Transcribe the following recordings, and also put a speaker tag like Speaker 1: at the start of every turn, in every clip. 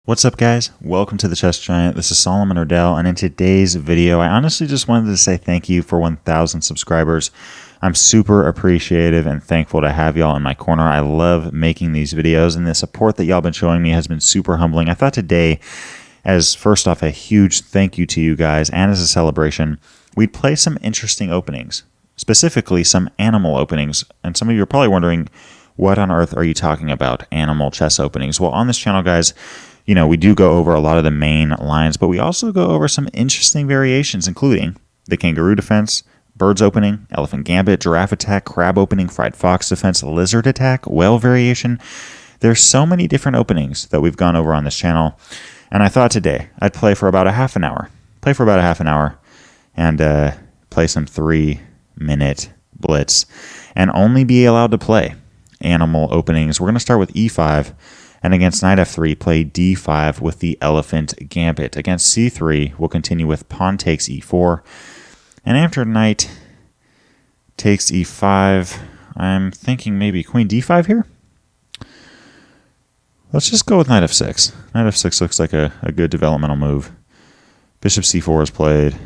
Speaker 1: What's up, guys? Welcome to the Chess Giant. This is Solomon Ordell, and in today's video, I honestly just wanted to say thank you for 1,000 subscribers. I'm super appreciative and thankful to have y'all in my corner. I love making these videos, and the support that y'all been showing me has been super humbling. I thought today, as first off, a huge thank you to you guys, and as a celebration, we'd play some interesting openings, specifically some animal openings. And some of you are probably wondering, what on earth are you talking about, animal chess openings? Well, on this channel, guys, you know, we do go over a lot of the main lines, but we also go over some interesting variations, including the kangaroo defense, bird's opening, elephant gambit, giraffe attack, crab opening, fried fox defense, lizard attack, whale variation. There's so many different openings that we've gone over on this channel, and I thought today I'd play for about a half an hour. And play some 3-minute blitz and only be allowed to play animal openings. We're going to start with e5. And against knight f3, play d5 with the elephant gambit. Against c3, we'll continue with pawn takes e4. And after knight takes e5, I'm thinking maybe queen d5 here. Let's just go with knight f6. Knight f6 looks like a good developmental move. Bishop c4 is played.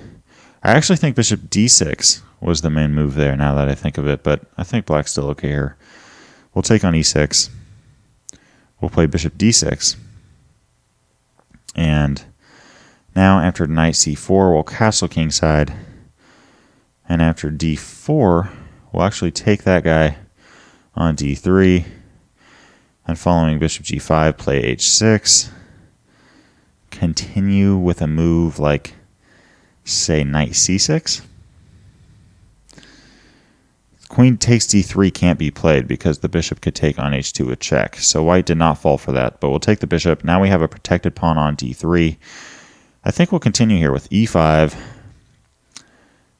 Speaker 1: I actually think bishop d6 was the main move there now that I think of it, but I think black's still okay here. We'll take on e6. We'll play bishop d6. And now after knight c4, we'll castle kingside. And after d4, we'll actually take that guy on d3. And following bishop g5, play h6. Continue with a move like, say, knight c6. Queen takes d3 can't be played because the bishop could take on h2 with check. So white did not fall for that, but we'll take the bishop. Now we have a protected pawn on d3. I think we'll continue here with e5.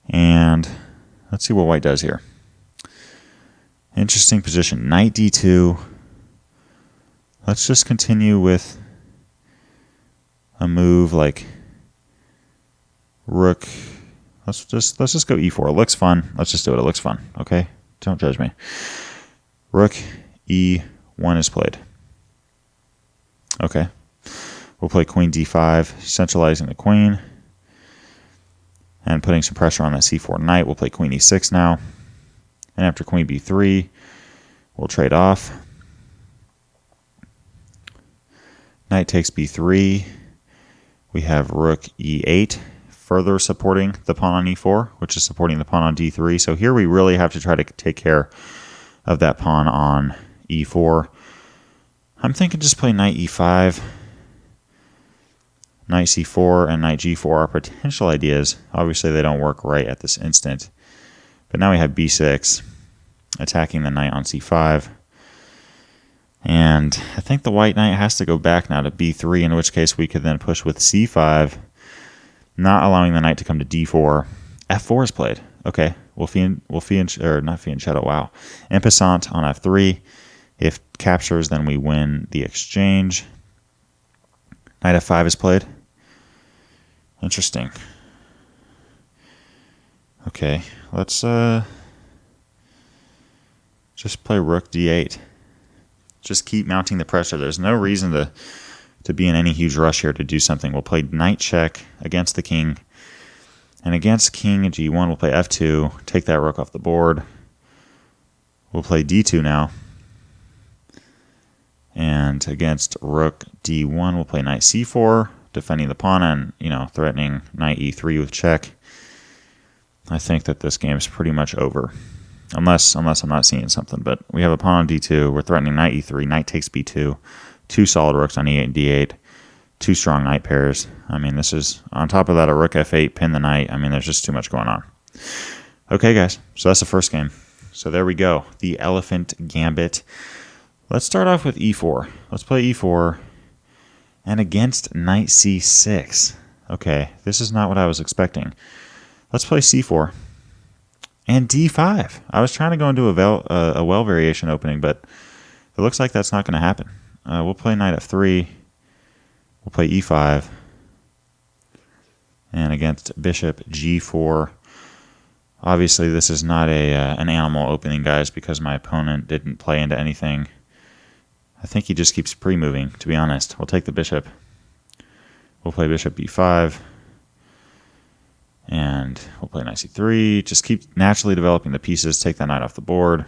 Speaker 1: And let's see what white does here. Interesting position. Knight d2. Let's just continue with a move like rook. Let's just go e4. It looks fun. Let's just do it. It looks fun. Okay? Don't judge me. Rook e1 is played. Okay. We'll play queen d5, centralizing the queen and putting some pressure on that c4 knight. We'll play queen e6 now. And after queen b3, we'll trade off. Knight takes b3. We have rook e8. Further supporting the pawn on e4, which is supporting the pawn on d3. So here we really have to try to take care of that pawn on e4. I'm thinking just play knight e5, knight c4, and knight g4 are potential ideas. Obviously, they don't work right at this instant. But now we have b6, attacking the knight on c5. And I think the white knight has to go back now to b3, in which case we could then push with c5, not allowing the knight to come to d4. f4 is played. Okay, not fianchetto, wow. En passant on f3. If captures, then we win the exchange. Knight f5 is played. Interesting. Okay, let's just play rook d8. Just keep mounting the pressure. There's no reason to be in any huge rush here to do something. We'll play knight check against the king. And against king g1, we'll play f2, take that rook off the board. We'll play d2 now. And against rook d1, we'll play knight c4, defending the pawn and, threatening knight e3 with check. I think that this game is pretty much over. Unless I'm not seeing something. But we have a pawn on d2. We're threatening knight e3. Knight takes b2. 2 solid rooks on e8 and d8, 2 strong knight pairs. I mean, this is, on top of that, a rook f8, pin the knight. I mean, there's just too much going on. Okay, guys, so that's the first game. So there we go, the elephant gambit. Let's start off with e4. Let's play e4, and against knight c6. Okay, this is not what I was expecting. Let's play c4, and d5. I was trying to go into a well variation opening, but it looks like that's not going to happen. We'll play knight f3. We'll play e5. And against bishop g4. Obviously, this is not an animal opening, guys, because my opponent didn't play into anything. I think he just keeps pre-moving, to be honest. We'll take the bishop. We'll play bishop b5. And we'll play knight c3. Just keep naturally developing the pieces. Take that knight off the board.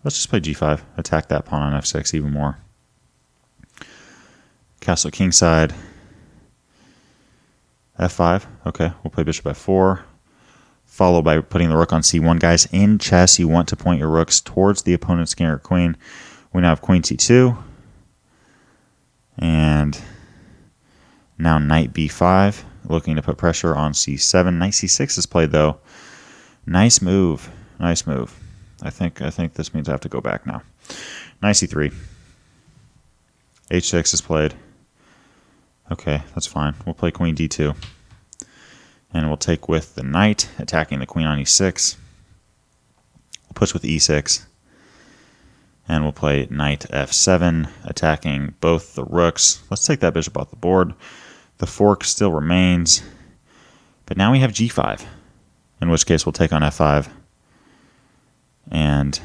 Speaker 1: Let's just play g5. Attack that pawn on f6 even more. Castle kingside. f5. Okay, we'll play bishop f4. Followed by putting the rook on c1. Guys, in chess, you want to point your rooks towards the opponent's king or queen. We now have queen c2. And now knight b5. Looking to put pressure on c7. Knight c6 is played, though. Nice move. Nice move. I think this means I have to go back now. Knight c3. h6 is played. Okay, that's fine. We'll play queen d2. And we'll take with the knight, attacking the queen on e6. We'll push with e6. And we'll play knight f7, attacking both the rooks. Let's take that bishop off the board. The fork still remains. But now we have g5, in which case we'll take on f5. And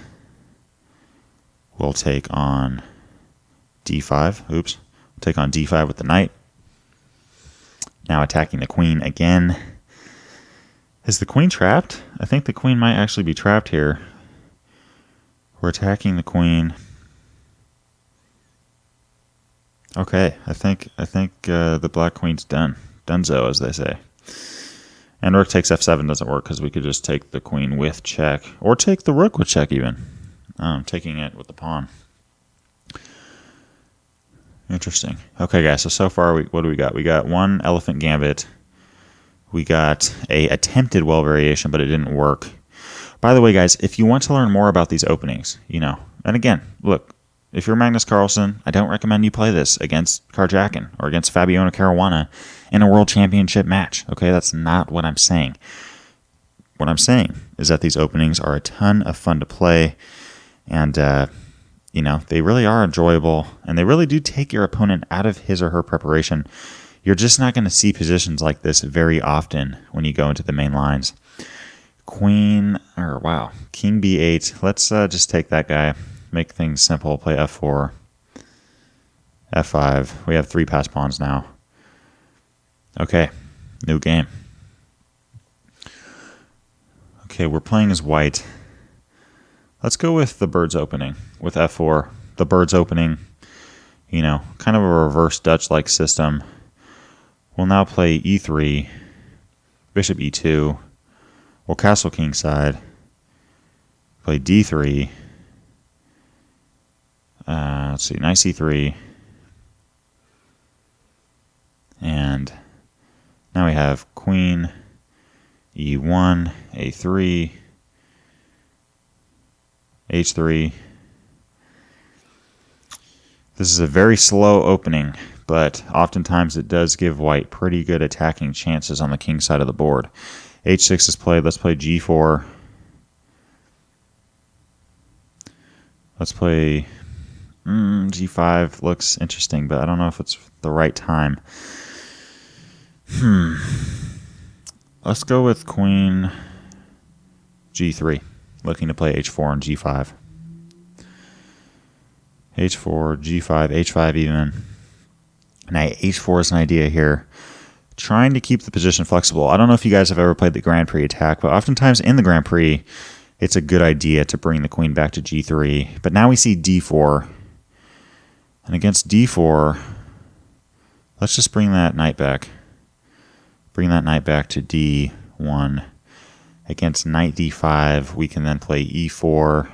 Speaker 1: we'll take on d5. Oops. We'll take on d5 with the knight. Now attacking the queen again. Is the queen trapped? I think the queen might actually be trapped here. We're attacking the queen. Okay, I think the black queen's done. Dunzo, as they say. And rook takes f7 doesn't work because we could just take the queen with check. Or take the rook with check even. Taking it with the pawn. Interesting. Okay, guys, so far, what do we got? We got one elephant gambit. We got a attempted well variation, but it didn't work. By the way, guys, if you want to learn more about these openings, and again, look, if you're Magnus Carlsen, I don't recommend you play this against Karjakin or against Fabiano Caruana in a world championship match. Okay, that's not what I'm saying. What I'm saying is that these openings are a ton of fun to play, and they really are enjoyable, and they really do take your opponent out of his or her preparation. You're just not going to see positions like this very often when you go into the main lines. King b8. Let's just take that guy. Make things simple. Play f4. f5. We have 3 passed pawns now. Okay. New game. Okay, we're playing as white. Let's go with the bird's opening with f4. The bird's opening, kind of a reverse Dutch-like system. We'll now play e3, bishop e2. We'll castle kingside. Play d3. Let's see, knight c3. And now we have queen e1, a3, h3. This is a very slow opening, but oftentimes it does give white pretty good attacking chances on the king side of the board. h6 is played. Let's play g4. Let's play g5. Looks interesting, but I don't know if it's the right time. Let's go with queen g3. Looking to play h4 and g5. h4, g5, h5 even. Now h4 is an idea here. Trying to keep the position flexible. I don't know if you guys have ever played the Grand Prix attack, but oftentimes in the Grand Prix, it's a good idea to bring the queen back to g3. But now we see d4. And against d4, let's just bring that knight back. Bring that knight back to d1. Against knight d5, we can then play e4.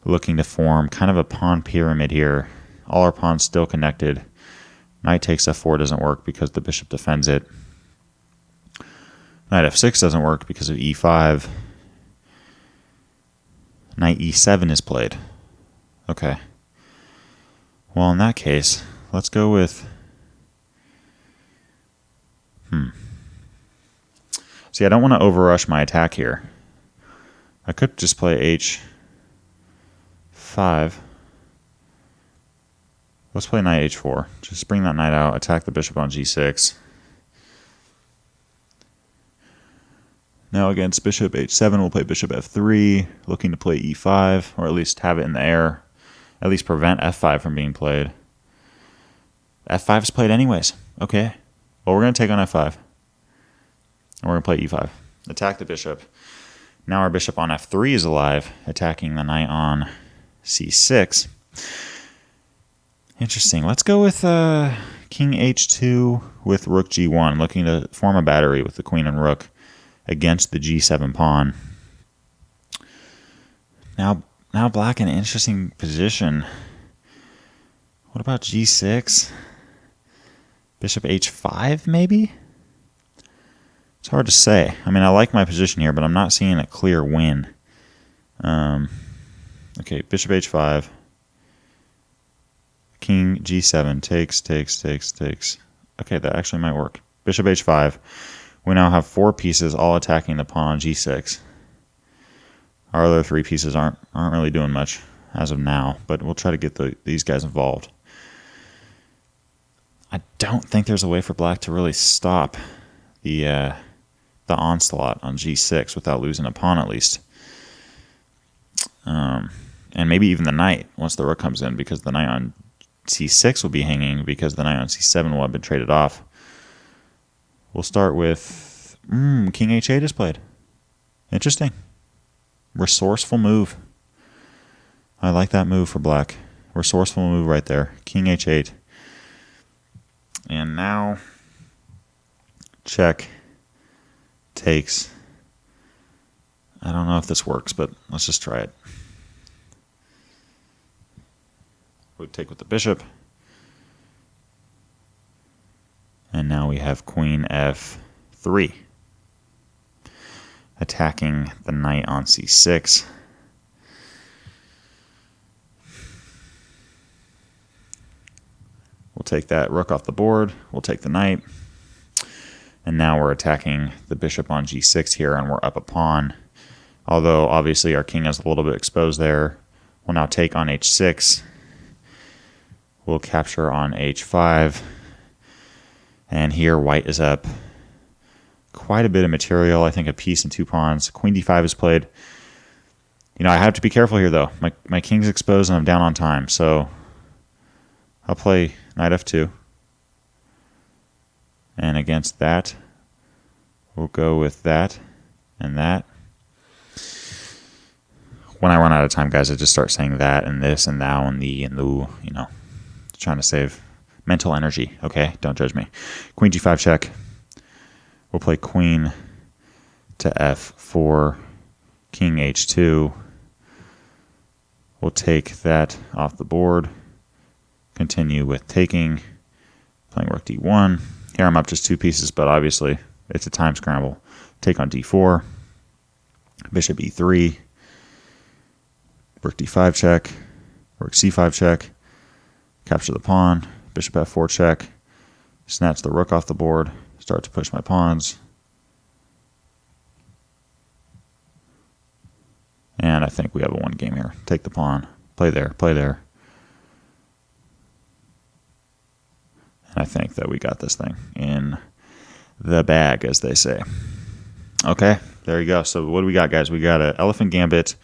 Speaker 1: Looking to form kind of a pawn pyramid here. All our pawns still connected. Knight takes f4 doesn't work because the bishop defends it. Knight f6 doesn't work because of e5. Knight e7 is played. Okay. Well, in that case, let's go with... See, I don't want to overrush my attack here. I could just play h5. Let's play knight h4. Just bring that knight out, attack the bishop on g6. Now against bishop h7, we'll play bishop f3, looking to play e5, or at least have it in the air. At least prevent f5 from being played. F5 is played anyways. Okay. Well, we're going to take on F5. And we're going to play E5. Attack the bishop. Now our bishop on F3 is alive, attacking the knight on C6. Interesting. Let's go with King H2 with Rook G1, looking to form a battery with the queen and rook against the G7 pawn. Now black in an interesting position. What about G6? Bishop H5, maybe? It's hard to say. I mean, I like my position here, but I'm not seeing a clear win. Okay, Bishop H5. King G7 takes. Okay, that actually might work. Bishop H5. We now have 4 pieces all attacking the pawn on G6. Our other 3 pieces aren't really doing much as of now, but we'll try to get these guys involved. I don't think there's a way for black to really stop the onslaught on G6 without losing a pawn at least. And maybe even the knight once the rook comes in, because the knight on C6 will be hanging because the knight on C7 will have been traded off. We'll start with King H8 is played. Interesting. Resourceful move. I like that move for black. Resourceful move right there. King H8. And now check takes. I don't know if this works, but let's just try it. We'll take with the bishop. And now we have Queen F3. Attacking the knight on C6. We'll take that rook off the board. We'll take the knight. And now we're attacking the bishop on G6 here, and we're up a pawn. Although, obviously, our king is a little bit exposed there. We'll now take on H6. We'll capture on H5. And here, white is up quite a bit of material. I think a piece and 2 pawns. Queen D5 is played. You know, I have to be careful here, though. My king's exposed, and I'm down on time. So I'll play knight F2. And against that, we'll go with that and that. When I run out of time, guys, I just start saying that and this and thou and thee and thou, you know, trying to save mental energy. Okay, don't judge me. Queen G5 check. We'll play queen to F4, King H2. We'll take that off the board. Continue with taking, playing rook D1. Here I'm up just 2 pieces, but obviously it's a time scramble. Take on D4, bishop E3, rook D5 check, rook C5 check, capture the pawn, bishop F4 check, snatch the rook off the board, start to push my pawns. And I think we have a 1 game here. Take the pawn, play there, play there. And I think that we got this thing in the bag, as they say. Okay, there you go. So what do we got, guys? We got an elephant gambit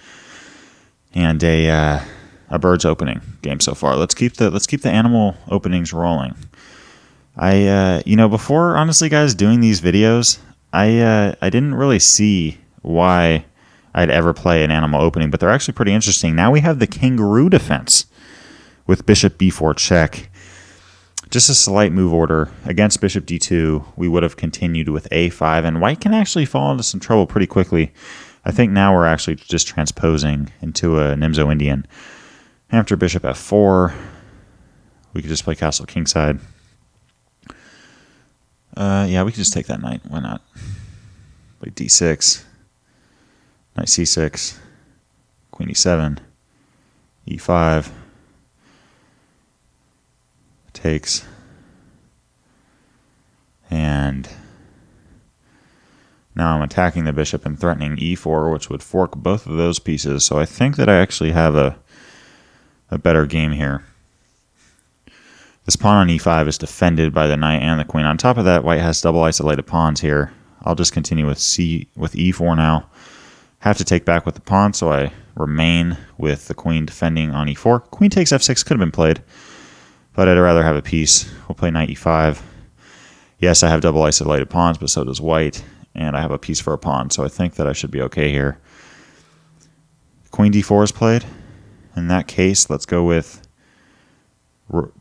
Speaker 1: and a bird's opening game so far. Let's keep the animal openings rolling. You know, before, honestly, guys, doing these videos, I didn't really see why I'd ever play an animal opening, but they're actually pretty interesting. Now we have the kangaroo defense with bishop b4 check. Just a slight move order. Against bishop d2, we would have continued with a5, and white can actually fall into some trouble pretty quickly. I think now we're actually just transposing into a Nimzo Indian. After bishop f4, we could just play castle kingside. Yeah, we could just take that knight. Why not? Play d6, knight c6, queen e7, e5, takes, and now I'm attacking the bishop and threatening e4, which would fork both of those pieces. So I think that I actually have a better game here. This pawn on e5 is defended by the knight and the queen. On top of that, white has double isolated pawns here. I'll just continue with e4 now. Have to take back with the pawn, so I remain with the queen defending on e4. Queen takes f6 could have been played, but I'd rather have a piece We'll play knight e5. Yes, I have double isolated pawns, but so does white. And I have a piece for a pawn, so I think that I should be okay here. Queen d4 is played. In that case, let's go with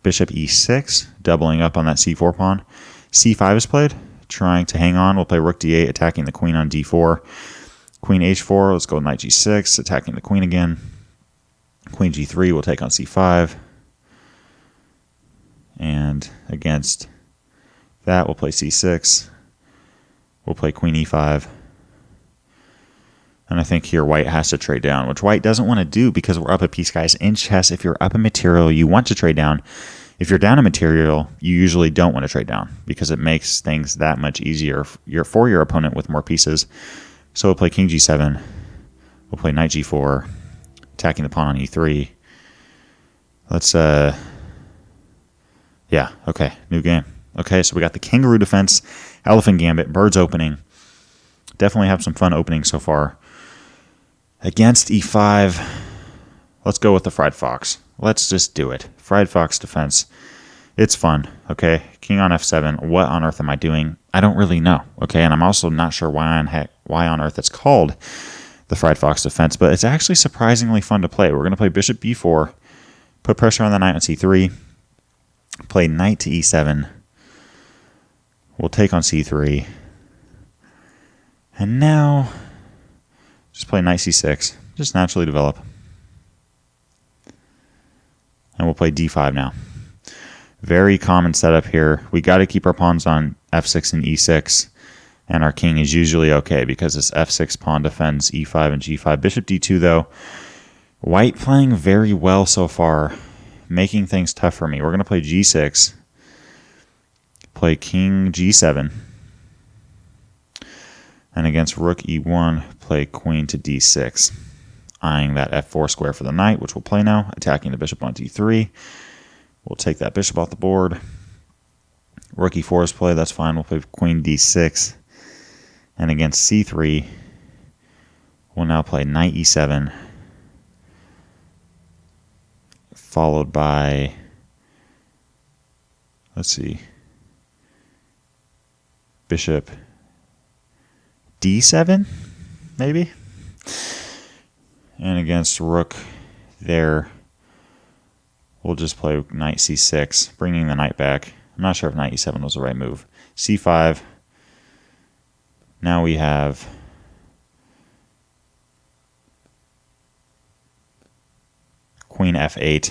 Speaker 1: bishop e6, doubling up on that c4 pawn. c5 is played, trying to hang on. We'll play rook d8, attacking the queen on d4. Queen h4, let's go knight g6, attacking the queen again. Queen g3 will take on c5. And against that, we'll play c6. We'll play queen e5. And I think here white has to trade down, which white doesn't want to do because we're up a piece, guys. In chess, if you're up a material, you want to trade down. If you're down a material, you usually don't want to trade down because it makes things that much easier for your opponent with more pieces. So we'll play king g7. We'll play knight g4, attacking the pawn on e3. Let's, yeah, okay, new game. Okay, so we got the Kangaroo defense, Elephant Gambit, Birds opening. Definitely have some fun openings so far. Against e5, let's go with the Fried Fox. Let's just do it. Fried Fox defense. It's fun, okay? King on f7. What on earth am I doing? I don't really know, okay? And I'm also not sure why on earth it's called the Fried Fox defense, but it's actually surprisingly fun to play. We're going to play bishop b4, put pressure on the knight on c3, play knight to e7. We'll take on c3. And now, just play knight c6. Just naturally develop. And we'll play d5 now. Very common setup here. We got to keep our pawns on f6 and e6. And our king is usually okay because this f6 pawn defends e5 and g5. Bishop d2 though. White playing very well so far. Making things tough for me. We're going to play g6. Play king g7. And against rook e1, play queen to d6. Eyeing that f4 square for the knight, which we'll play now. Attacking the bishop on d3. We'll take that bishop off the board. Rook e4 is played, that's fine. We'll play queen d6. And against c3, we'll now play knight e7. Followed by, let's see, bishop d7, maybe? And against rook there, we'll just play knight c6, bringing the knight back. I'm not sure if knight e7 was the right move. c5. Now we have queen f8.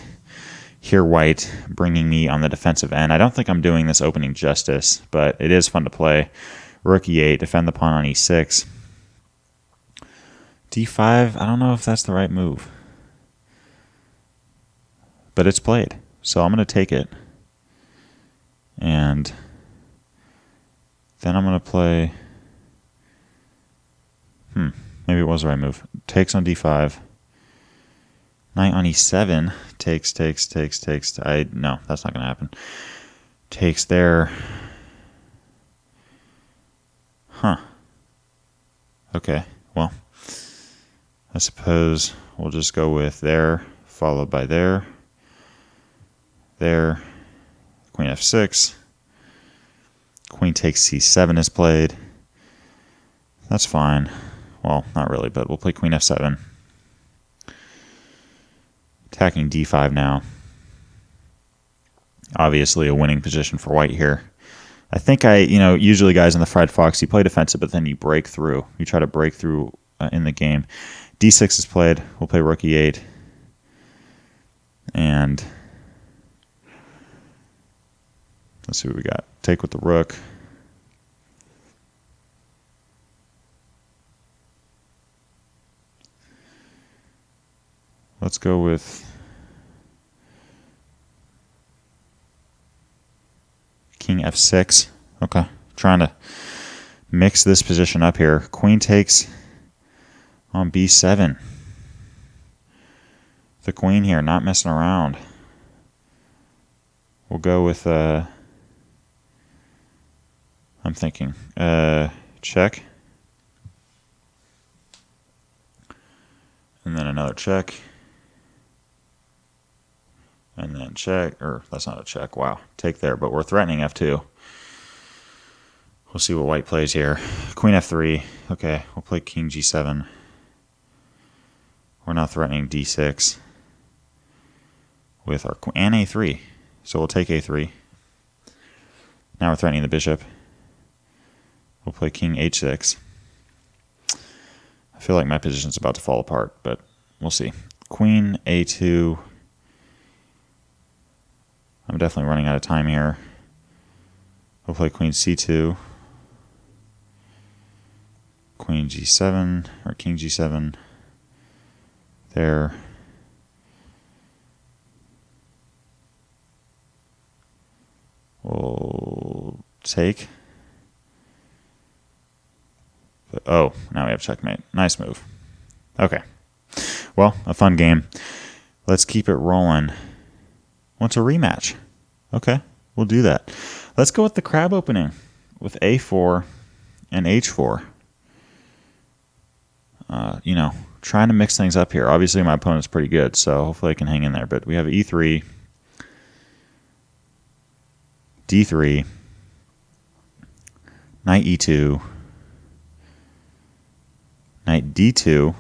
Speaker 1: Here white bringing me on the defensive end. I don't think I'm doing this opening justice, but it is fun to play. Rook e8, defend the pawn on e6. d5, I don't know if that's the right move. But it's played, so I'm going to take it. And then I'm going to play... maybe it was the right move. Takes on d5. Knight on e7. Takes. No, that's not going to happen. Takes there. Huh. Okay, well, I suppose we'll just go with there, followed by there. There. Queen f6. Queen takes c7 is played. That's fine. Well, not really, but we'll play queen f7. Attacking d5 now. Obviously a winning position for white here. I think usually guys in the Fried Fox, you play defensive, but then you break through. You try to break through in the game. d6 is played. We'll play rook e8. And let's see what we got. Take with the rook. Let's go with king f6. Okay, trying to mix this position up here. Queen takes on b7. The queen here, not messing around. We'll go with, I'm thinking, check. And then another check. And then check, or that's not a check, wow, take there, but we're threatening f2. We'll see what white plays here. Queen f3, okay, we'll play king g7. We're now threatening d6 with our queen, and a3, so we'll take a3. Now we're threatening the bishop. We'll play king h6. I feel like my position's about to fall apart, but we'll see. Queen a2. I'm definitely running out of time here. We'll play queen c2. Queen g7, or king g7. There. We'll take. But, oh, now we have checkmate. Nice move. Okay. Well, a fun game. Let's keep it rolling. Wants a rematch. Okay, we'll do that. Let's go with the crab opening with a4 and h4. You know, trying to mix things up here. Obviously, my opponent's pretty good, so hopefully I can hang in there. But we have e3, d3, knight e2, knight d2,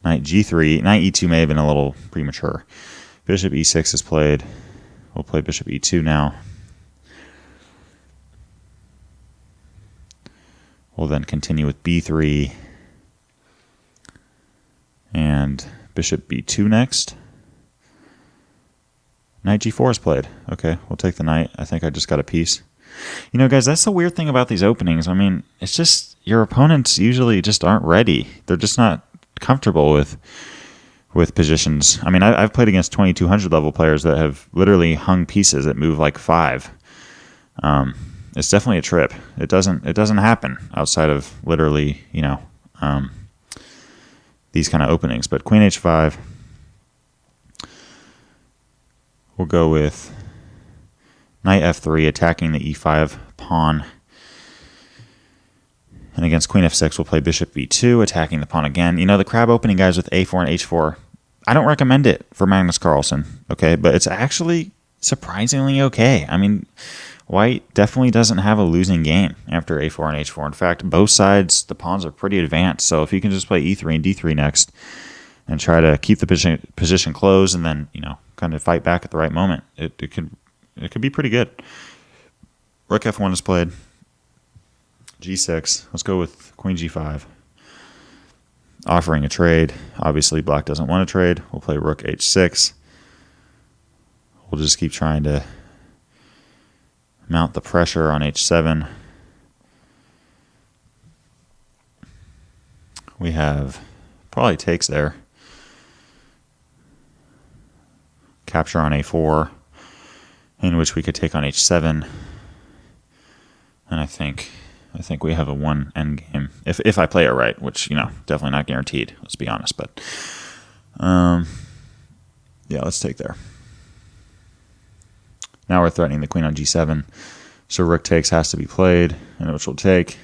Speaker 1: knight g3. Knight e2 may have been a little premature. Bishop e6 is played. We'll play bishop e2 now. We'll then continue with b3 and bishop b2 next. Knight g4 is played. Okay, we'll take the knight. I think I just got a piece. You know, guys, that's the weird thing about these openings. I mean, it's just your opponents usually just aren't ready. They're just not comfortable with positions. I mean, I've played against 2200 level players that have literally hung pieces that move like 5. It's definitely a trip. It doesn't happen outside of literally, you know, these kind of openings. But queen h5. We'll go with knight f3, attacking the e5 pawn. And against queen f6, we'll play bishop b2, attacking the pawn again. You know, the crab opening, guys, with a4 and h4, I don't recommend it for Magnus Carlsen, okay? But it's actually surprisingly okay. I mean, white definitely doesn't have a losing game after a4 and h4. In fact, both sides, the pawns are pretty advanced. So if you can just play e3 and d3 next and try to keep the position closed and then, you know, kind of fight back at the right moment, it could be pretty good. Rook f1 is played. g6. Let's go with queen g5. Offering a trade. Obviously, black doesn't want to trade. We'll play rook h6. We'll just keep trying to mount the pressure on h7. We have probably takes there. Capture on a4, in which we could take on h7. And I think we have a one endgame if I play it right, which, you know, definitely not guaranteed. Let's be honest, but yeah, let's take there. Now we're threatening the queen on g7, so rook takes has to be played, and which we'll take,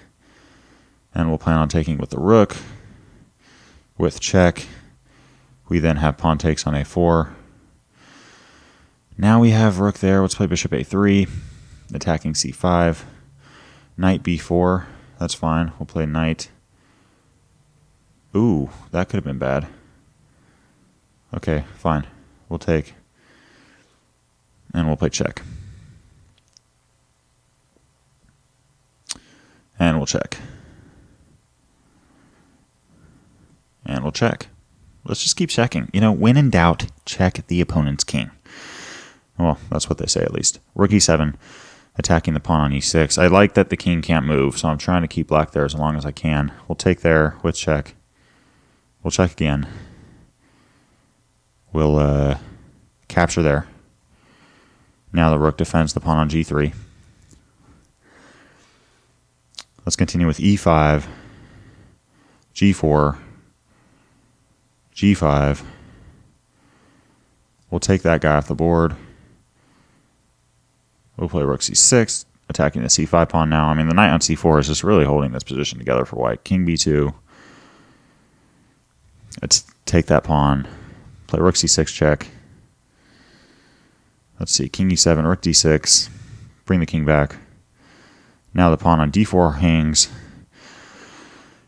Speaker 1: and we'll plan on taking with the rook with check. We then have pawn takes on a4. Now we have rook there. Let's play bishop a3, attacking c5. Knight b4, that's fine. We'll play knight. Ooh, that could have been bad. Okay, fine. We'll take. And we'll play check. And we'll check. And we'll check. Let's just keep checking. You know, when in doubt, check the opponent's king. Well, that's what they say at least. Rook e7. Attacking the pawn on e6. I like that the king can't move, so I'm trying to keep black there as long as I can. We'll take there with check. We'll check again. We'll capture there. Now the rook defends the pawn on g3. Let's continue with e5, g4, g5. We'll take that guy off the board. We'll play rook c6, attacking the c5 pawn now. I mean, the knight on c4 is just really holding this position together for white. King b2. Let's take that pawn. Play rook c6 check. Let's see, king e7, rook d6. Bring the king back. Now the pawn on d4 hangs.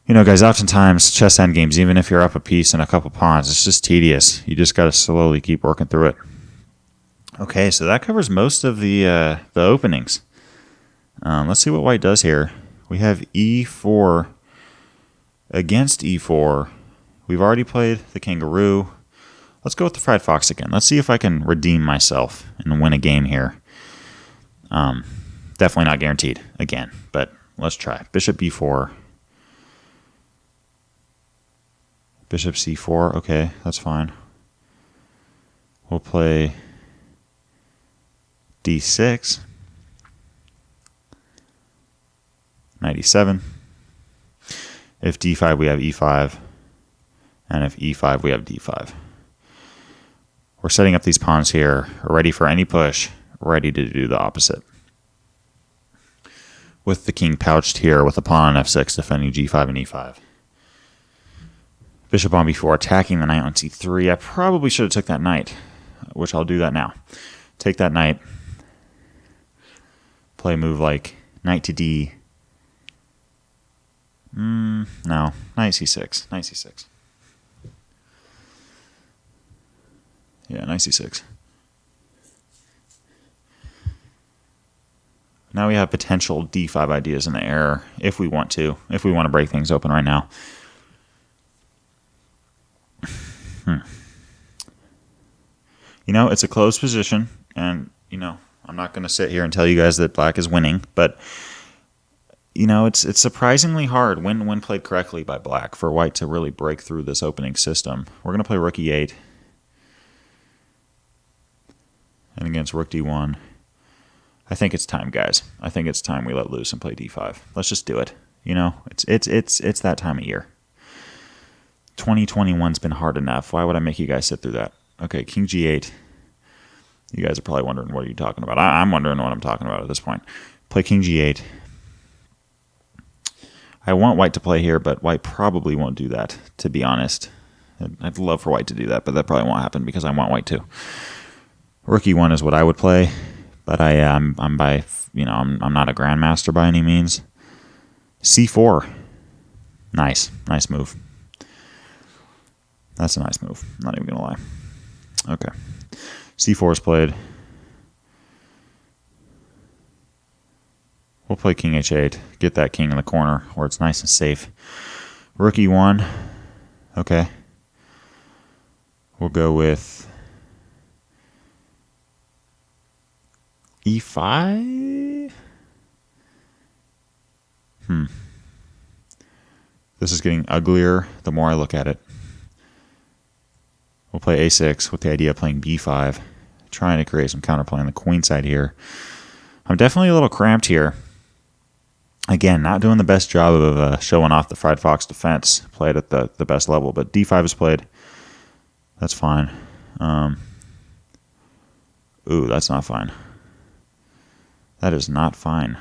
Speaker 1: You know, guys, oftentimes chess endgames, even if you're up a piece and a couple pawns, it's just tedious. You just got to slowly keep working through it. Okay, so that covers most of the openings. Let's see what white does here. We have e4 against e4. We've already played the kangaroo. Let's go with the fried fox again. Let's see if I can redeem myself and win a game here. Definitely not guaranteed again, but let's try. Bishop b4. Bishop c4. Okay, that's fine. We'll play d6. Knight e7. If d5, we have e5. And if e5, we have d5. We're setting up these pawns here, ready for any push, ready to do the opposite. With the king pouched here with the pawn on f6, defending g5 and e5. Bishop on b4, attacking the knight on c3. I probably should have took that knight, which I'll do that now. Take that knight. Play a move like knight to d. No, knight c6. Knight c6. Yeah, knight c6. Now we have potential d5 ideas in the air if we want to break things open right now. You know, it's a closed position, and, you know, I'm not going to sit here and tell you guys that black is winning, but, you know, it's surprisingly hard when played correctly by black for white to really break through this opening system. We're going to play rook e8. And against rook d1. I think it's time, guys. I think it's time we let loose and play d5. Let's just do it. You know, it's that time of year. 2021's been hard enough. Why would I make you guys sit through that? Okay, king g8. You guys are probably wondering, what are you talking about? I'm wondering what I'm talking about at this point. Play king g8. I want white to play here, but white probably won't do that, to be honest. I'd love for white to do that, but that probably won't happen because I want white to. Rook e1 is what I would play, but I'm not a grandmaster by any means. c4. Nice move. That's a nice move. I'm not even gonna lie. Okay, c4 is played. We'll play king h8. Get that king in the corner where it's nice and safe. Rook e1. Okay. We'll go with e5? This is getting uglier the more I look at it. We'll play a6 with the idea of playing b5. Trying to create some counterplay on the queen side here. I'm definitely a little cramped here. Again, not doing the best job of showing off the fried fox defense. Played at the best level, but d5 is played. That's fine. Ooh, that's not fine. That is not fine.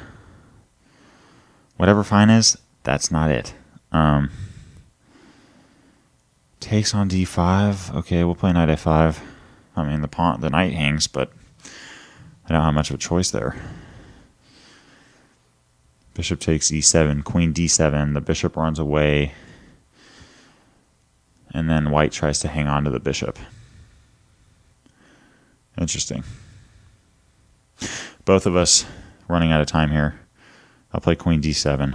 Speaker 1: Whatever fine is, that's not it. Takes on d5. Okay, we'll play knight a5. I mean, the knight hangs, but I don't have much of a choice there. Bishop takes e7, queen d7. The bishop runs away. And then white tries to hang on to the bishop. Interesting. Both of us running out of time here. I'll play queen d7.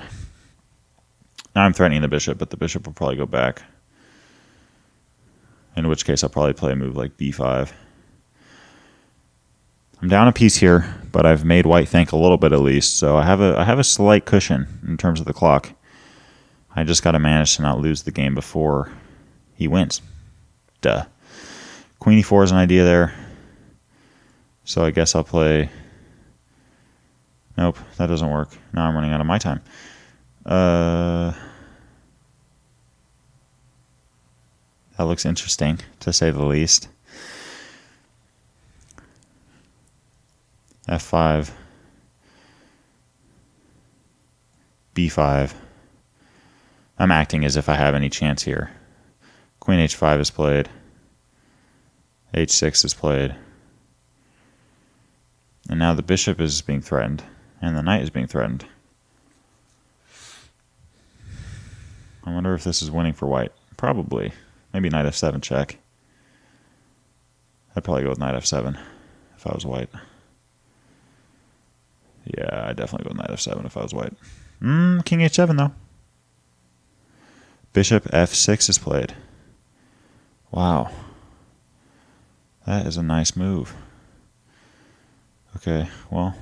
Speaker 1: Now I'm threatening the bishop, but the bishop will probably go back. In which case I'll probably play a move like b5. I'm down a piece here, but I've made white think a little bit at least, so I have a slight cushion in terms of the clock. I just got to manage to not lose the game before he wins. Duh. Queen e4 is an idea there. So I guess I'll play... Nope, that doesn't work. Now I'm running out of my time. That looks interesting, to say the least. f5. b5. I'm acting as if I have any chance here. Queen h5 is played. h6 is played. And now the bishop is being threatened, and the knight is being threatened. I wonder if this is winning for white. Probably. Maybe knight f7 check. I'd probably go with knight f7 if I was white. Yeah, I'd definitely go with knight f7 if I was white. King h7 though. Bishop f6 is played. Wow. That is a nice move. Okay, well,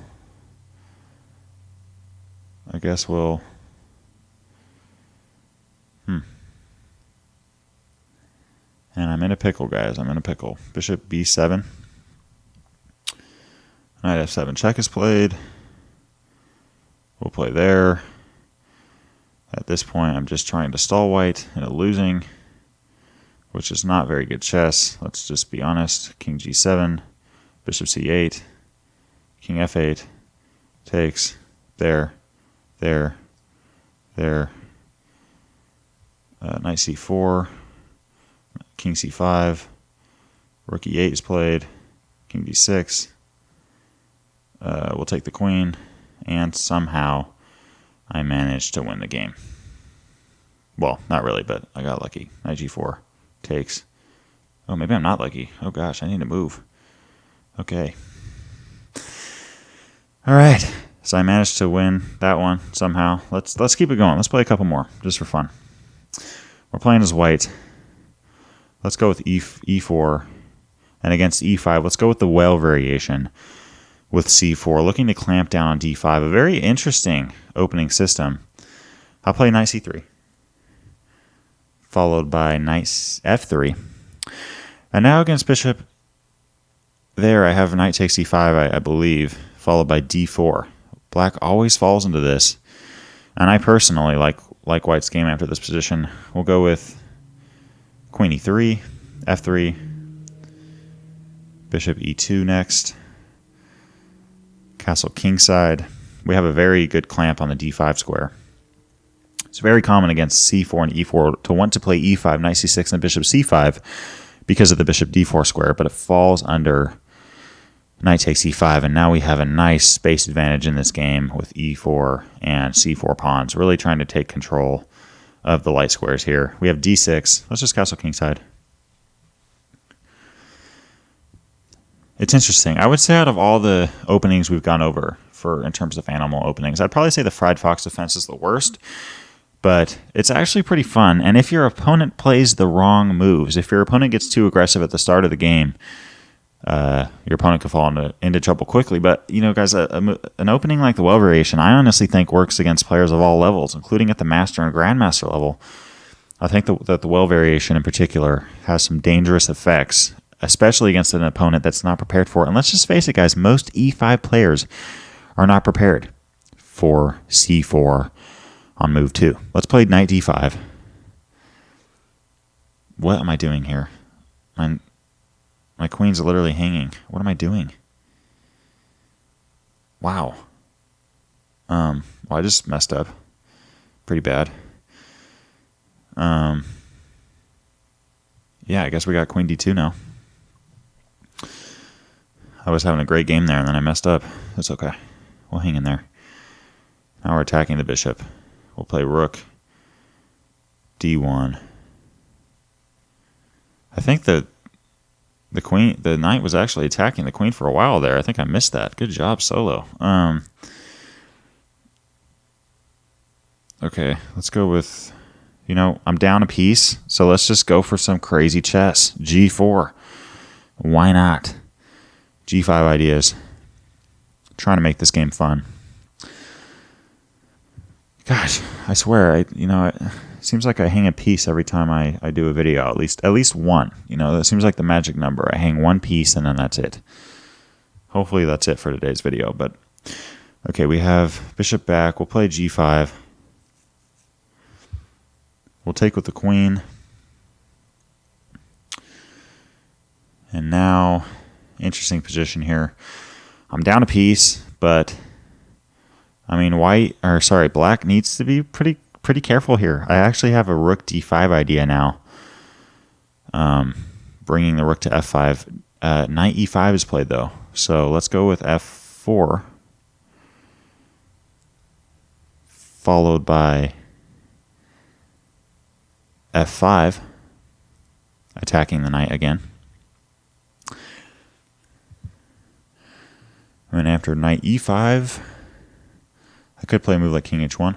Speaker 1: I guess we'll... And I'm in a pickle, guys. I'm in a pickle. Bishop b7. Knight f7 check is played. We'll play there. At this point, I'm just trying to stall white into losing, which is not very good chess. Let's just be honest. King g7, bishop c8, king f8, takes, there, knight c4, king c5, rook e8 is played, king d6. We'll take the queen, and somehow I managed to win the game. Well, not really, but I got lucky. Knight g4 takes. Oh, maybe I'm not lucky. Oh gosh, I need to move. Okay. All right. So I managed to win that one somehow. Let's keep it going. Let's play a couple more just for fun. We're playing as white. Let's go with e4, and against e5, let's go with the whale variation with c4, looking to clamp down on d5. A very interesting opening system. I'll play knight c3, followed by knight f3. And now against bishop there, I have knight takes e5, I believe, followed by d4. Black always falls into this, and I personally like white's game after this position. We'll go with queen e3, f3, bishop e2 next, castle kingside. We have a very good clamp on the d5 square. It's very common against c4 and e4 to want to play e5, knight c6, and bishop c5 because of the bishop d4 square, but it falls under knight takes e5, and now we have a nice space advantage in this game with e4 and c4 pawns, really trying to take control of the light squares here. We have d6. Let's just castle kingside. It's interesting. I would say out of all the openings we've gone over in terms of animal openings, I'd probably say the fried fox defense is the worst, but it's actually pretty fun. And if your opponent plays the wrong moves, if your opponent gets too aggressive at the start of the game, your opponent could fall into trouble quickly. But, you know, guys, an opening like the whale variation, I honestly think works against players of all levels, including at the master and grandmaster level. I think that the whale variation in particular has some dangerous effects, especially against an opponent that's not prepared for it. And let's just face it, guys, most e5 players are not prepared for c4 on move 2. Let's play knight d5. What am I doing here? My queen's literally hanging. What am I doing? Wow. Well, I just messed up. Pretty bad. Yeah, I guess we got queen d2 now. I was having a great game there, and then I messed up. It's okay. We'll hang in there. Now we're attacking the bishop. We'll play rook d1. I think the knight was actually attacking the queen for a while there. I think I missed that. Good job, Solo. Okay, let's go with, I'm down a piece, so let's just go for some crazy chess. G4. Why not? G5 ideas. Trying to make this game fun. Gosh, I swear, it seems like I hang a piece every time I do a video, at least one. That seems like the magic number. I hang one piece and then that's it. Hopefully that's it for today's video. But okay, we have bishop back. We'll play G5. We'll take with the queen. And now, interesting position here. I'm down a piece, but black needs to be pretty careful here. I actually have a rook d5 idea now. bringing the rook to f5. Knight e5 is played, though. So let's go with f4, followed by f5, attacking the knight again. And after knight e5, I could play a move like king h1.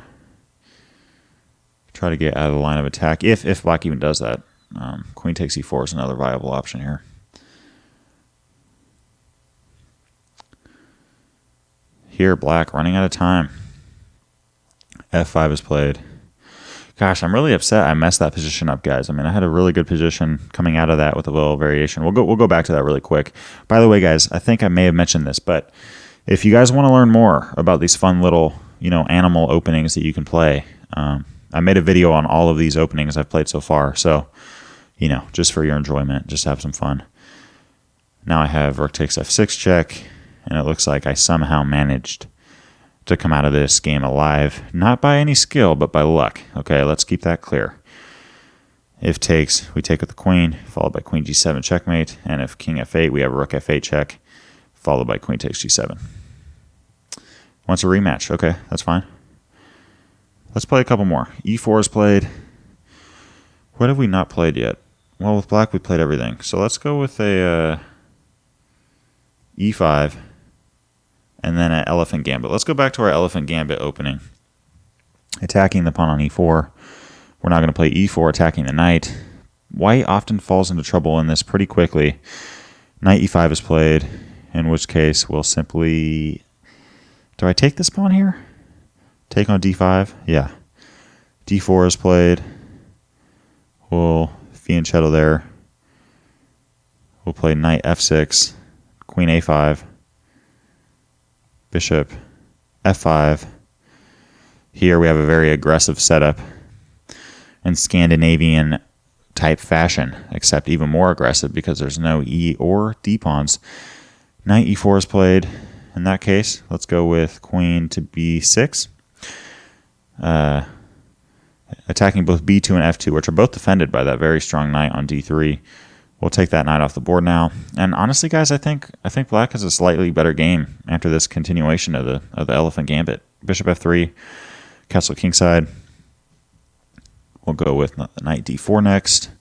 Speaker 1: Try to get out of the line of attack, if black even does that. Queen takes e4 is another viable option here. Here, black running out of time. f5 is played. Gosh, I'm really upset I messed that position up, guys. I mean, I had a really good position coming out of that with a little variation. We'll go back to that really quick. By the way, guys, I think I may have mentioned this, but if you guys want to learn more about these fun little, animal openings that you can play, I made a video on all of these openings I've played so far. So, just for your enjoyment, just have some fun. Now I have rook takes f6 check, and it looks like I somehow managed to come out of this game alive, not by any skill, but by luck. Okay, let's keep that clear. If takes, we take with the queen, followed by queen g7 checkmate, and if king f8, we have rook f8 check, followed by queen takes g7. Wants a rematch. Okay, that's fine. Let's play a couple more. e4 is played. What have we not played yet? Well, with black, we played everything. So let's go with a e5. And then an elephant gambit. Let's go back to our elephant gambit opening. Attacking the pawn on e4. We're not going to play e4, attacking the knight. White often falls into trouble in this pretty quickly. Knight e5 is played, in which case we'll simply... Do I take this pawn here? Take on d5? Yeah. d4 is played. We'll fianchetto there. We'll play knight f6, queen a5. Bishop f5. Here we have a very aggressive setup in Scandinavian type fashion, except even more aggressive because there's no e or d pawns. Knight e4 is played. In that case, let's go with queen to b6. Attacking both b2 and f2, which are both defended by that very strong knight on d3. We'll take that knight off the board now. And honestly, guys, I think black has a slightly better game after this continuation of the elephant gambit. Bishop f3, castle kingside. We'll go with knight d4 next.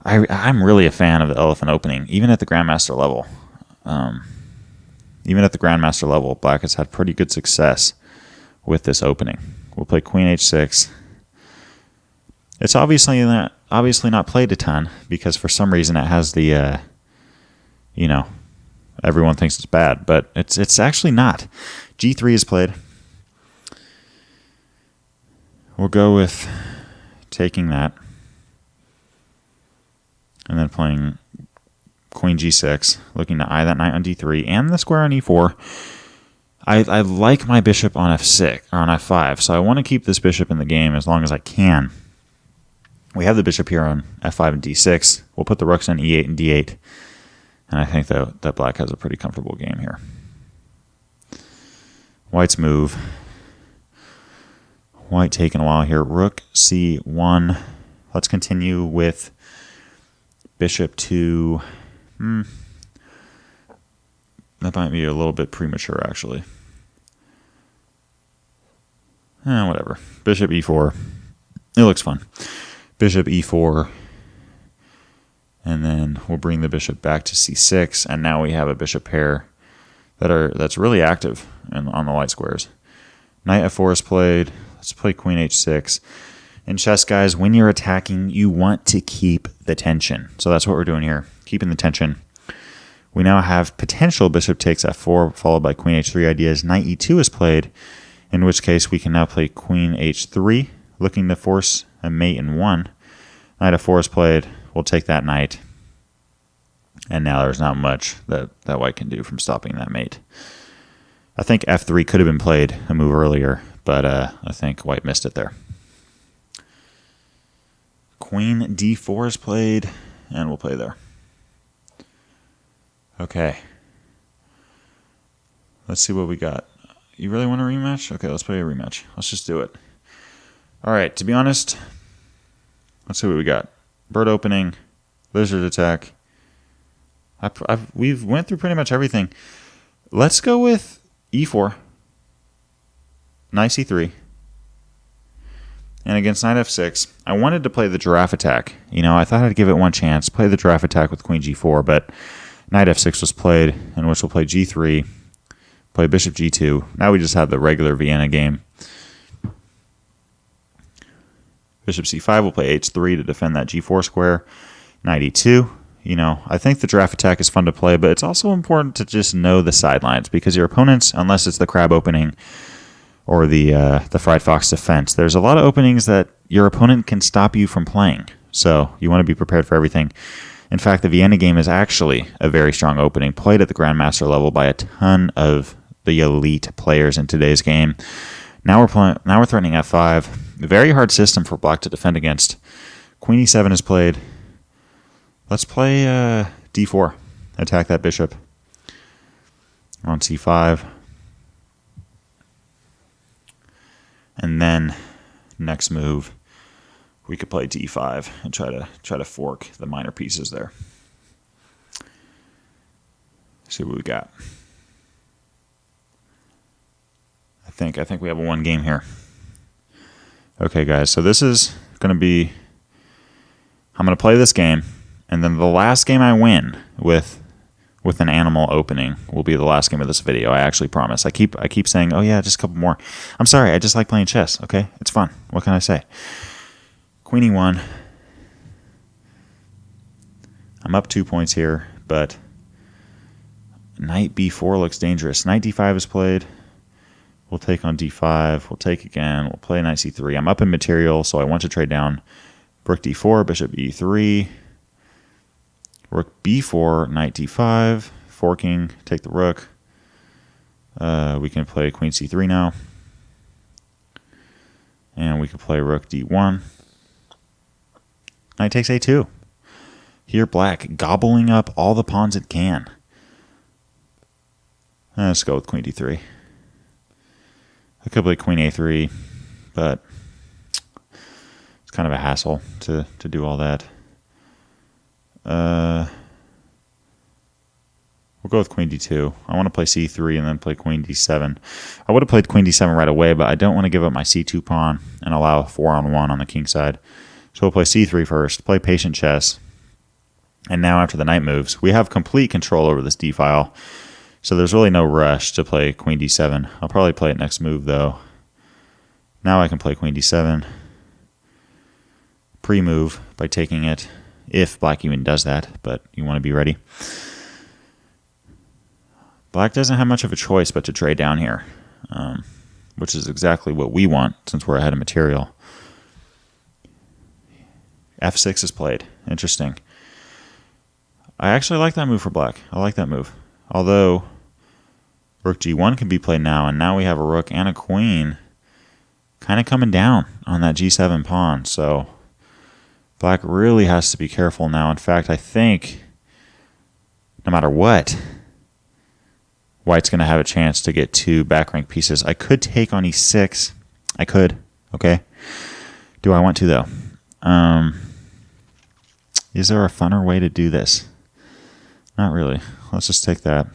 Speaker 1: I'm really a fan of the elephant opening, even at the grandmaster level. Even at the grandmaster level, black has had pretty good success with this opening. We'll play queen h6. It's obviously not played a ton because for some reason it has the, everyone thinks it's bad, but it's actually not. g3 is played. We'll go with taking that and then playing queen g6, looking to eye that knight on d3 and the square on e4. I like my bishop on f6 or on f5, so I want to keep this bishop in the game as long as I can. We have the bishop here on f5 and d6. We'll put the rooks on e8 and d8. And I think that black has a pretty comfortable game here. White's move. White taking a while here. Rook c1. Let's continue with bishop to... That might be a little bit premature, actually. Whatever. Bishop e4. It looks fun. Bishop e4, and then we'll bring the bishop back to c6, and now we have a bishop pair that's really active on the white squares. Knight f4 is played. Let's play queen h6. In chess, guys, when you're attacking, you want to keep the tension. So that's what we're doing here, keeping the tension. We now have potential bishop takes f4, followed by queen h3 ideas. Knight e2 is played, in which case we can now play queen h3, looking to force a mate in 1. Knight f4 is played. We'll take that knight. And now there's not much that white can do from stopping that mate. I think f3 could have been played a move earlier, but I think white missed it there. Queen d4 is played, and we'll play there. Okay. Let's see what we got. You really want a rematch? Okay, let's play a rematch. Let's just do it. All right, to be honest, let's see what we got. Bird opening, lizard attack, We've went through pretty much everything. Let's go with e4, knight c3, and against knight f6, I wanted to play the giraffe attack. You know, I thought I'd give it one chance, play the giraffe attack with queen g4, but knight f6 was played, in which we'll play g3, play bishop g2. Now we just have the regular Vienna game. Bishop c5 will play h3 to defend that g4 square. Knight e2. You know, I think the giraffe attack is fun to play, but it's also important to just know the sidelines, because your opponents, unless it's the crab opening or the fried fox defense, there's a lot of openings that your opponent can stop you from playing. So you want to be prepared for everything. In fact, the Vienna game is actually a very strong opening, played at the grandmaster level by a ton of the elite players in today's game. Now we're threatening f5. Very hard system for black to defend against. Queen e7 is played. Let's play d4. Attack that bishop. On c5. And then next move, we could play d5 and try to fork the minor pieces there. See what we got. I think we have a one game here. Okay, guys, so this is going to be, I'm going to play this game, and then the last game I win with an animal opening will be the last game of this video. I actually promise. I keep saying, oh yeah, just a couple more. I'm sorry, I just like playing chess, okay? It's fun. What can I say? Queen e1. I'm up 2 points here, but knight b4 looks dangerous. Knight d5 is played. We'll take on d5. We'll take again. We'll play knight c3. I'm up in material, so I want to trade down. Rook d4, bishop e3. Rook b4, knight d5. Forking, take the rook. We can play queen c3 now. And we can play rook d1. Knight takes a2. Here, black gobbling up all the pawns it can. Let's go with queen d3. I could play queen a3, but it's kind of a hassle to do all that. We'll go with queen d2. I want to play c3 and then play queen d7. I would have played queen d7 right away, but I don't want to give up my c2 pawn and allow a 4-on-1 on the king side. So we'll play c3 first, play patient chess. And now after the knight moves, we have complete control over this d-file. So there's really no rush to play queen d7. I'll probably play it next move, though. Now I can play queen d7. Pre-move by taking it, if black even does that, but you want to be ready. Black doesn't have much of a choice but to trade down here, which is exactly what we want since we're ahead of material. f6 is played. Interesting. I actually like that move for black. I like that move. Although rook g1 can be played now, and now we have a rook and a queen kind of coming down on that g7 pawn. So black really has to be careful now. In fact, I think no matter what, white's going to have a chance to get two back rank pieces. I could take on e6. I could. Okay. Do I want to, though? Is there a funner way to do this? Not really. Let's just take that.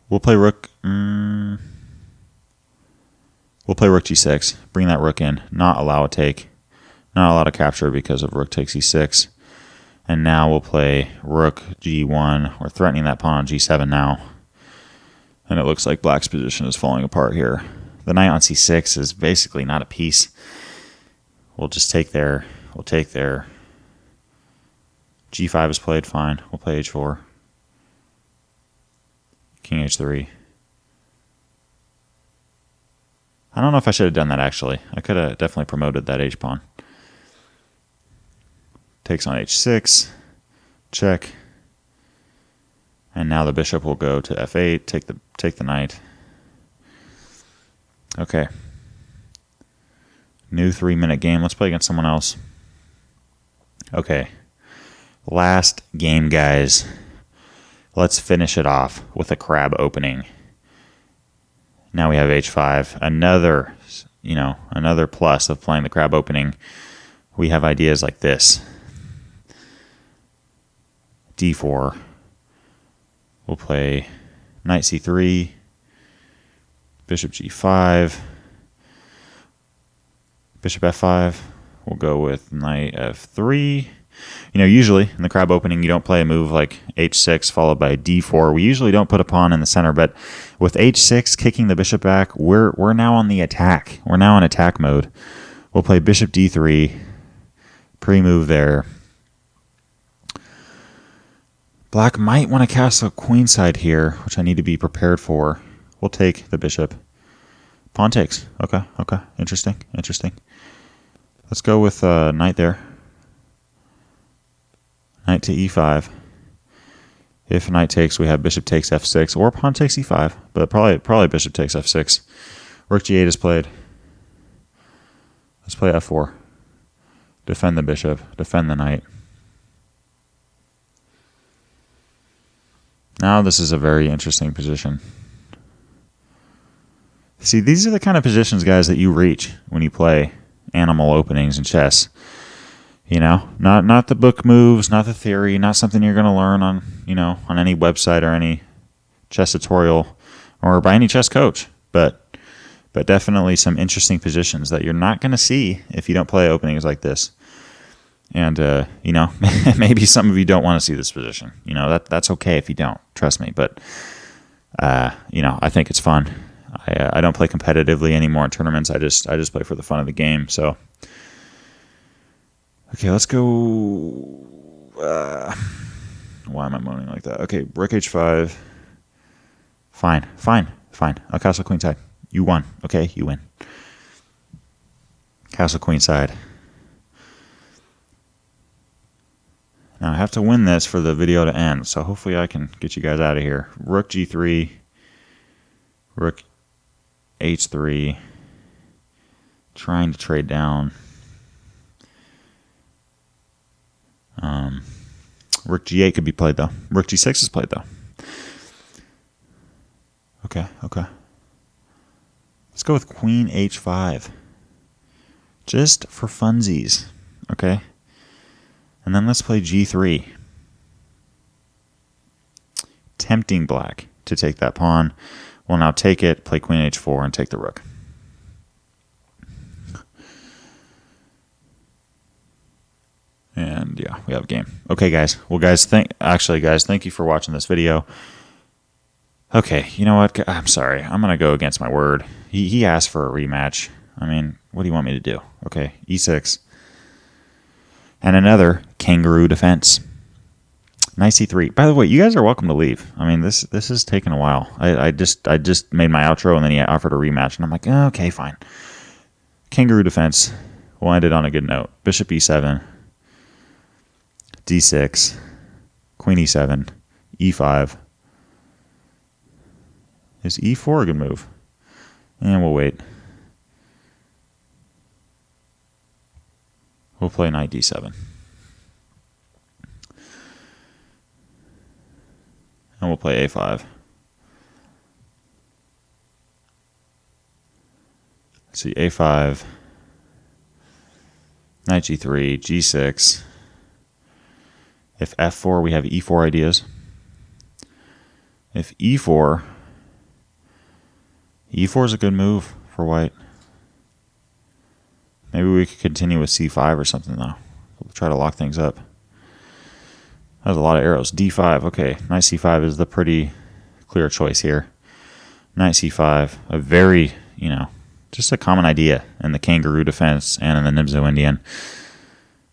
Speaker 1: We'll play rook. We'll play rook g6. Bring that rook in. Not allow a take. Not allow to capture because of rook takes e6. And now we'll play rook g1. We're threatening that pawn on g7 now. And it looks like black's position is falling apart here. The knight on c6 is basically not a piece. We'll just take there. We'll take there. g5 is played, fine. We'll play h4. King h3. I don't know if I should have done that, actually. I could have definitely promoted that h-pawn. Takes on h6. Check. And now the bishop will go to f8, take the knight. Okay. New 3-minute game. Let's play against someone else. Okay. Last game, guys. Let's finish it off with a crab opening. Now we have h5. Another plus of playing the crab opening. We have ideas like this. d4. We'll play knight c3, bishop g5, bishop f5. We'll go with knight f3. You know, usually in the crab opening, you don't play a move like h6 followed by d4. We usually don't put a pawn in the center, but with h6 kicking the bishop back, we're now on the attack. We're now in attack mode. We'll play bishop d3, pre-move there. Black might want to castle queenside here, which I need to be prepared for. We'll take the bishop. Pawn takes. Okay, okay. Interesting, interesting. Let's go with knight there. Knight to e5. If knight takes, we have bishop takes f6 or pawn takes e5, but probably bishop takes f6. Rook g8 is played. Let's play f4. Defend the bishop. Defend the knight. Now this is a very interesting position. See, these are the kind of positions, guys, that you reach when you play animal openings in chess. You know, not the book moves, not the theory, not something you're going to learn on, you know, on any website or any chess tutorial or by any chess coach, but definitely some interesting positions that you're not going to see if you don't play openings like this. And you know, maybe some of you don't want to see this position. You know, that's okay if you don't. Trust me, but you know, I think it's fun. I don't play competitively anymore in tournaments. I just play for the fun of the game. So. Okay, let's go. Why am I moaning like that? Okay, rook h5. Fine. I'll castle queenside. You won. Okay, you win. Castle queenside. Now I have to win this for the video to end, so hopefully I can get you guys out of here. Rook g3. Rook h3. Trying to trade down. Rook g8 could be played, though. Rook g6 is played, though. Okay. Let's go with queen h5. Just for funsies, okay? And then let's play g3. Tempting black to take that pawn. We'll now take it, play queen h4, and take the rook. And yeah, we have a game. Okay, guys. Well, guys, thank you for watching this video. Okay, you know what? I'm sorry. I'm going to go against my word. He asked for a rematch. I mean, what do you want me to do? Okay, e6. And another kangaroo defense. Knight c3. By the way, you guys are welcome to leave. I mean, this has taken a while. I just made my outro, and then he offered a rematch, and I'm like, oh, okay, fine. Kangaroo defense. We'll end it on a good note. Bishop e7. d6, queen e7, e5. Is e4 a good move? And we'll wait. We'll play knight d7. And we'll play a5. Let's see, a5, knight g3, g6. If f4, we have e4 ideas. If e4 is a good move for white. Maybe we could continue with c5 or something, though. We'll try to lock things up. That's a lot of arrows. d5, okay. Knight c5 is the pretty clear choice here. Knight c5, a very, you know, just a common idea in the kangaroo defense and in the Nimzo Indian.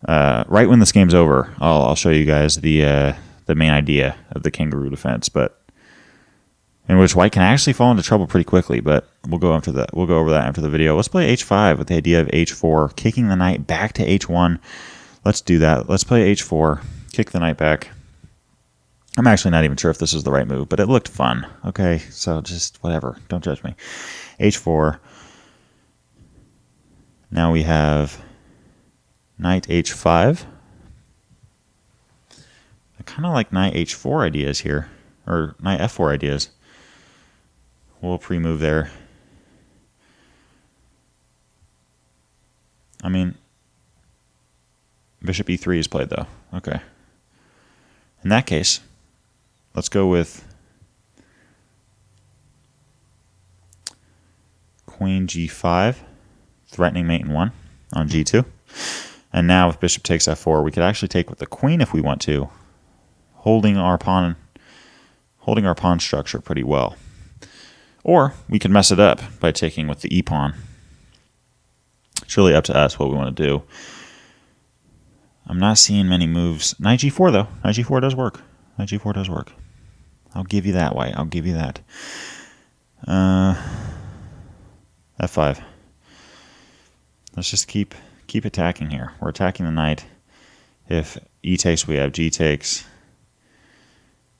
Speaker 1: Right when this game's over, I'll show you guys the main idea of the kangaroo defense, but in which white can actually fall into trouble pretty quickly. But we'll go over that after the video. Let's play h5 with the idea of h4, kicking the knight back to h1. Let's do that. Let's play h4, kick the knight back. I'm actually not even sure if this is the right move, but it looked fun. Okay, so just whatever. Don't judge me. h4. Now we have knight h5. I kind of like knight h4 ideas here, or knight f4 ideas. We'll pre-move there. I mean, bishop e3 is played, though. Okay. In that case, let's go with queen g5, threatening mate in 1 on g2. And now if bishop takes f4, we could actually take with the queen if we want to, holding our pawn structure pretty well. Or we could mess it up by taking with the e-pawn. It's really up to us what we want to do. I'm not seeing many moves. Knight g4 though. Knight g4 does work. Knight g4 does work. I'll give you that, White. I'll give you that. f5. Let's just keep attacking here. We're attacking the knight. If e takes, we have g takes.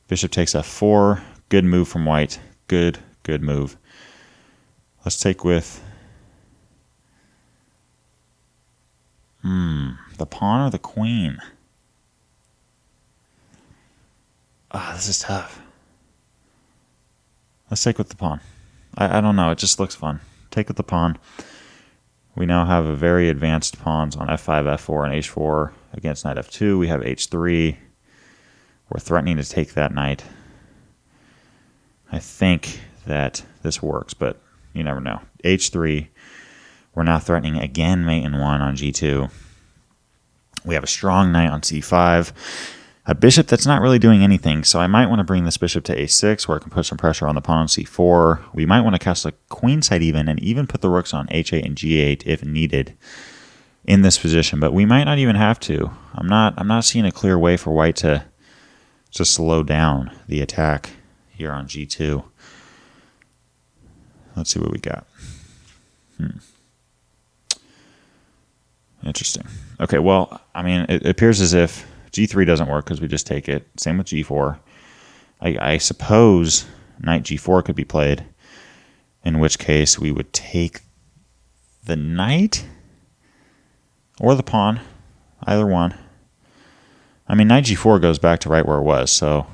Speaker 1: Bishop takes f4. Good move from White. Good move. Let's take with the pawn or the queen. This is tough. Let's take with the pawn. I don't know. It just looks fun. Take with the pawn. We now have a very advanced pawns on f5, f4, and h4 against knight f2. We have h3. We're threatening to take that knight. I think that this works, but you never know. h3. We're now threatening again mate in 1 on g2. We have a strong knight on c5. A bishop that's not really doing anything, so I might want to bring this bishop to a6 where I can put some pressure on the pawn on c4. We might want to cast a queenside even and even put the rooks on h8 and g8 if needed in this position, but we might not even have to. I'm not seeing a clear way for White to slow down the attack here on g2. Let's see what we got. Interesting. Okay, well, I mean, it appears as if g3 doesn't work because we just take it. Same with g4. I suppose knight g4 could be played, in which case we would take the knight or the pawn, either one. I mean, knight g4 goes back to right where it was, so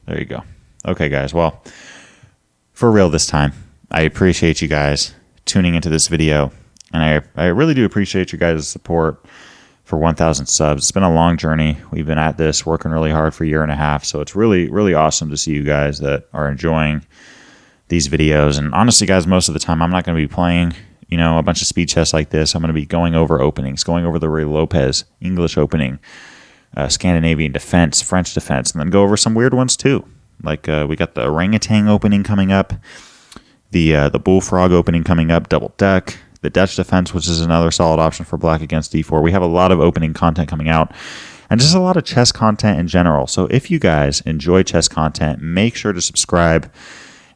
Speaker 1: there you go. Okay, guys, well, for real this time, I appreciate you guys tuning into this video, and I really do appreciate you guys' support for 1,000 subs. It's been a long journey. We've been at this, working really hard for a year and a half, so it's really, really awesome to see you guys that are enjoying these videos. And honestly, guys, most of the time I'm not going to be playing, you know, a bunch of speed chess like this. I'm going to be going over openings, going over the Ray Lopez English opening, Scandinavian defense, French defense, and then go over some weird ones too. Like we got the orangutan opening coming up, the bullfrog opening coming up, double deck, the Dutch defense, which is another solid option for black against d4. We have a lot of opening content coming out, and just a lot of chess content in general. So if you guys enjoy chess content, make sure to subscribe,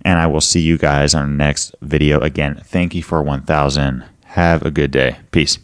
Speaker 1: and I will see you guys on our next video. Again, thank you for 1,000. Have a good day. Peace.